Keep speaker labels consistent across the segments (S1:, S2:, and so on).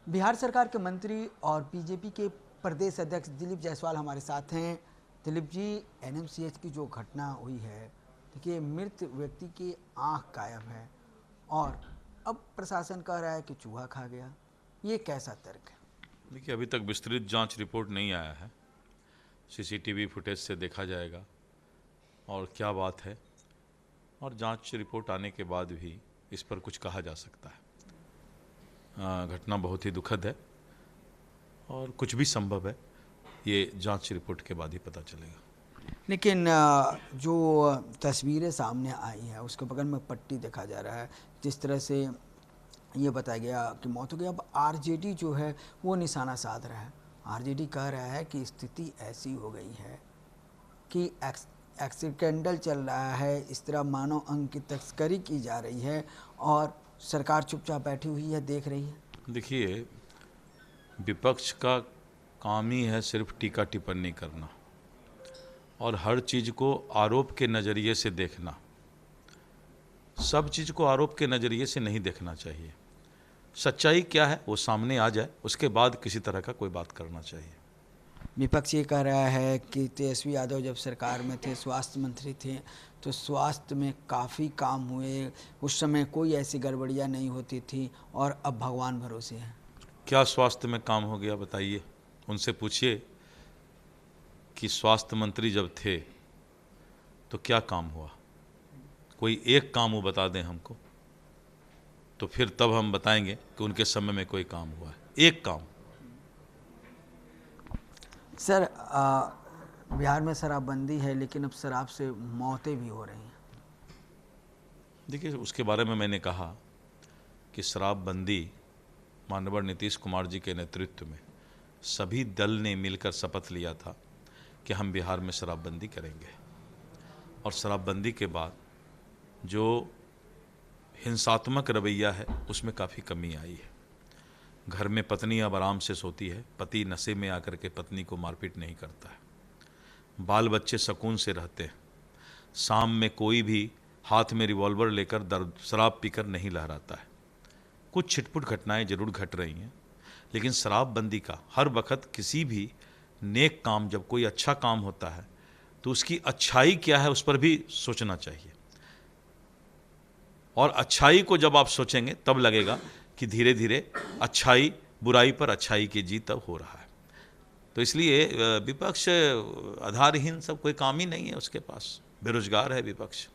S1: बिहार सरकार के मंत्री और बीजेपी के प्रदेश अध्यक्ष दिलीप जायसवाल हमारे साथ हैं। दिलीप जी, एनएमसीएच की जो घटना हुई है, देखिए मृत व्यक्ति की आंख गायब है और अब प्रशासन कह रहा है कि चूहा खा गया। ये कैसा तर्क है?
S2: देखिए, अभी तक विस्तृत जांच रिपोर्ट नहीं आया है। सीसीटीवी फुटेज से देखा जाएगा और क्या बात है, और जांच रिपोर्ट आने के बाद भी इस पर कुछ कहा जा सकता है। घटना बहुत ही दुखद है और कुछ भी संभव है, ये जांच रिपोर्ट के बाद ही पता चलेगा।
S1: लेकिन जो तस्वीरें सामने आई हैं उसके बगल में पट्टी देखा जा रहा है, जिस तरह से ये बताया गया कि मौत हो गई। अब आरजेडी जो है वो निशाना साध रहा है। आरजेडी कह रहा है कि स्थिति ऐसी हो गई है कि एक्सीडेंटल चल रहा है, इस तरह मानव अंग की तस्करी की जा रही है और सरकार चुपचाप बैठी हुई है, देख रही है।
S2: देखिए, विपक्ष का काम ही है सिर्फ टीका टिप्पणी करना और हर चीज़ को आरोप के नज़रिए से देखना। सब चीज़ को आरोप के नज़रिए से नहीं देखना चाहिए। सच्चाई क्या है वो सामने आ जाए, उसके बाद किसी तरह का कोई बात करना चाहिए।
S1: विपक्ष ये कह रहा है कि तेजस्वी यादव जब सरकार में थे, स्वास्थ्य मंत्री थे, तो स्वास्थ्य में काफ़ी काम हुए, उस समय कोई ऐसी गड़बड़ियाँ नहीं होती थी और अब भगवान भरोसे हैं।
S2: क्या स्वास्थ्य में काम हो गया बताइए? उनसे पूछिए कि स्वास्थ्य मंत्री जब थे तो क्या काम हुआ। कोई एक काम वो बता दें हमको, तो फिर तब हम बताएंगे कि उनके समय में कोई काम हुआ है। एक काम।
S1: सर, बिहार में शराबबंदी है, लेकिन अब शराब से मौतें भी हो रही हैं।
S2: देखिए, उसके बारे में मैंने कहा कि शराबबंदी माननीय नीतीश कुमार जी के नेतृत्व में सभी दल ने मिलकर शपथ लिया था कि हम बिहार में शराबबंदी करेंगे, और शराबबंदी के बाद जो हिंसात्मक रवैया है उसमें काफ़ी कमी आई है। घर में पत्नी अब आराम से सोती है, पति नशे में आकर के पत्नी को मारपीट नहीं करता है, बाल बच्चे सुकून से रहते हैं, शाम में कोई भी हाथ में रिवॉल्वर लेकर शराब पीकर नहीं लहराता है। कुछ छिटपुट घटनाएं जरूर घट रही हैं, लेकिन शराबबंदी का हर वक्त किसी भी नेक काम, जब कोई अच्छा काम होता है तो उसकी अच्छाई क्या है उस पर भी सोचना चाहिए, और अच्छाई को जब आप सोचेंगे तब लगेगा कि धीरे धीरे अच्छाई बुराई पर अच्छाई की जीत अब हो रहा है। तो इसलिए विपक्ष आधारहीन, सब कोई काम ही नहीं है उसके पास, बेरोजगार है विपक्ष।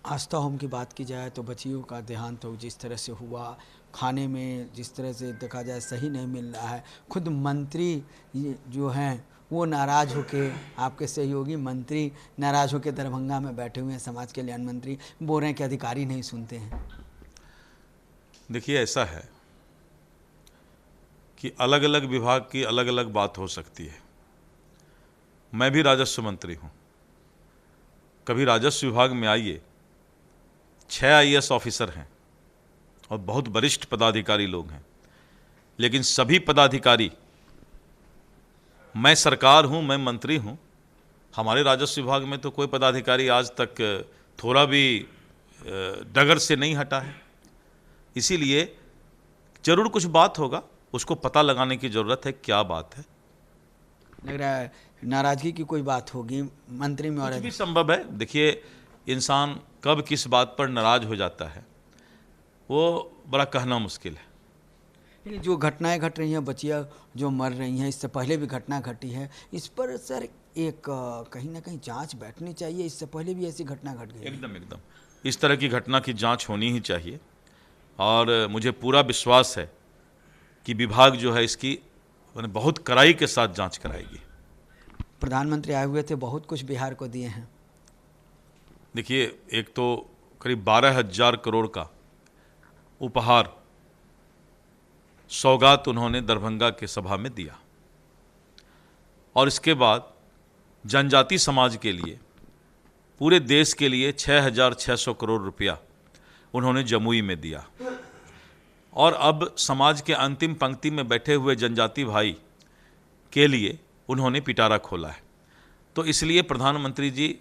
S1: आस्था होम की बात की जाए तो बच्चियों का देहांत तो जिस तरह से हुआ, खाने में जिस तरह से देखा जाए सही नहीं मिल रहा है। खुद मंत्री जो हैं वो नाराज़ होके, आपके सहयोगी मंत्री नाराज़ होके दरभंगा में बैठे हुए हैं, समाज कल्याण मंत्री बोल रहे हैं कि अधिकारी नहीं सुनते हैं।
S2: देखिए, ऐसा है कि अलग अलग विभाग की अलग अलग बात हो सकती है। मैं भी राजस्व मंत्री हूँ। कभी राजस्व विभाग में आइए, 6 आईएएस ऑफिसर हैं और बहुत वरिष्ठ पदाधिकारी लोग हैं, लेकिन सभी पदाधिकारी, मैं सरकार हूं, मैं मंत्री हूं, हमारे राजस्व विभाग में तो कोई पदाधिकारी आज तक थोड़ा भी डगर से नहीं हटा है। इसीलिए जरूर कुछ बात होगा, उसको पता लगाने की जरूरत है, क्या बात है।
S1: लग रहा है नाराज़गी की कोई बात होगी मंत्री में, और
S2: कुछ भी संभव है। देखिए, इंसान कब किस बात पर नाराज हो जाता है वो बड़ा कहना मुश्किल है।
S1: ये जो घटनाएं घट रही हैं, बच्चियां जो मर रही हैं, इससे पहले भी घटना घटी है, इस पर सर एक कहीं ना कहीं जांच बैठनी चाहिए। इससे पहले भी ऐसी घटना घट गई।
S2: एकदम इस तरह की घटना की जांच होनी ही चाहिए, और मुझे पूरा विश्वास है कि विभाग जो है इसकी बहुत कड़ाई के साथ जांच कराएगी।
S1: प्रधानमंत्री आए हुए थे, बहुत कुछ बिहार को दिए हैं।
S2: देखिए, एक तो करीब 12,000 करोड़ का उपहार सौगात उन्होंने दरभंगा के सभा में दिया, और इसके बाद जनजाति समाज के लिए, पूरे देश के लिए 6,600 करोड़ रुपया उन्होंने जमुई में दिया, और अब समाज के अंतिम पंक्ति में बैठे हुए जनजाति भाई के लिए उन्होंने पिटारा खोला है। तो इसलिए प्रधानमंत्री जी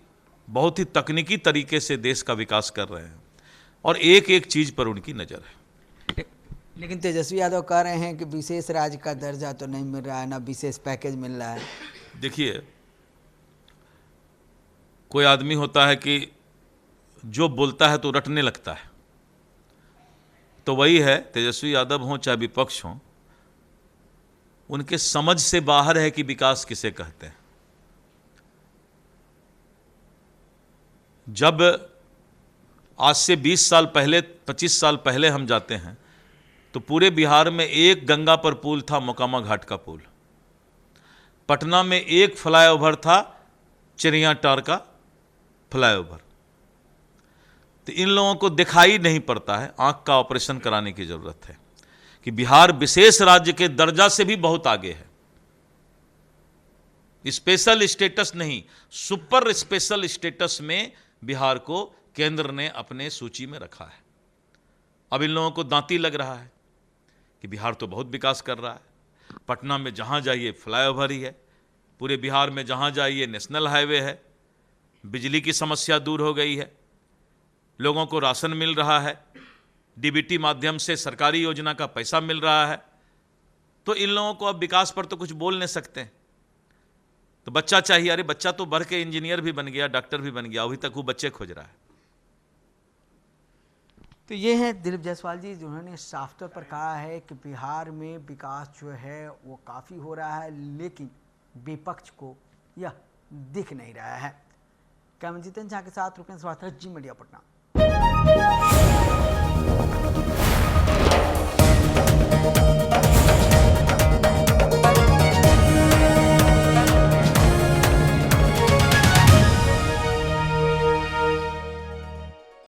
S2: बहुत ही तकनीकी तरीके से देश का विकास कर रहे हैं, और एक एक चीज़ पर उनकी नज़र है।
S1: लेकिन तेजस्वी यादव कह रहे हैं कि विशेष राज्य का दर्जा तो नहीं मिल रहा है, ना विशेष पैकेज मिल रहा है।
S2: देखिए, कोई आदमी होता है कि जो बोलता है तो रटने लगता है, तो वही है, तेजस्वी यादव हों चाहे विपक्ष हों, उनके समझ से बाहर है कि विकास किसे कहते हैं। जब आज से 20 साल पहले, 25 साल पहले हम जाते हैं तो पूरे बिहार में एक गंगा पर पुल था, मोकामा घाट का पुल। पटना में एक फ्लाईओवर था, चिड़ियाटार का फ्लाईओवर। तो इन लोगों को दिखाई नहीं पड़ता है, आंख का ऑपरेशन कराने की जरूरत है कि बिहार विशेष राज्य के दर्जा से भी बहुत आगे है। स्पेशल स्टेटस नहीं, सुपर स्पेशल स्टेटस में बिहार को केंद्र ने अपने सूची में रखा है। अब इन लोगों को दांती लग रहा है कि बिहार तो बहुत विकास कर रहा है, पटना में जहां जाइए फ्लाईओवर ही है, पूरे बिहार में जहां जाइए नेशनल हाईवे है, बिजली की समस्या दूर हो गई है, लोगों को राशन मिल रहा है, डीबीटी माध्यम से सरकारी योजना का पैसा मिल रहा है। तो इन लोगों को अब विकास पर तो कुछ बोल नहीं सकते। तो बच्चा चाहिए, अरे बच्चा तो बढ़ के इंजीनियर भी बन गया, डॉक्टर भी बन गया, अभी तक वो बच्चे खोज रहा है।
S1: तो ये है दिलीप जायसवाल जी, जिन्होंने साफ तौर पर कहा है कि बिहार में विकास जो है वो काफ़ी हो रहा है, लेकिन विपक्ष को यह दिख नहीं रहा है। कैमरा जितेंद्र झा के साथ रुपेश वात्रा, जी मीडिया, पटना।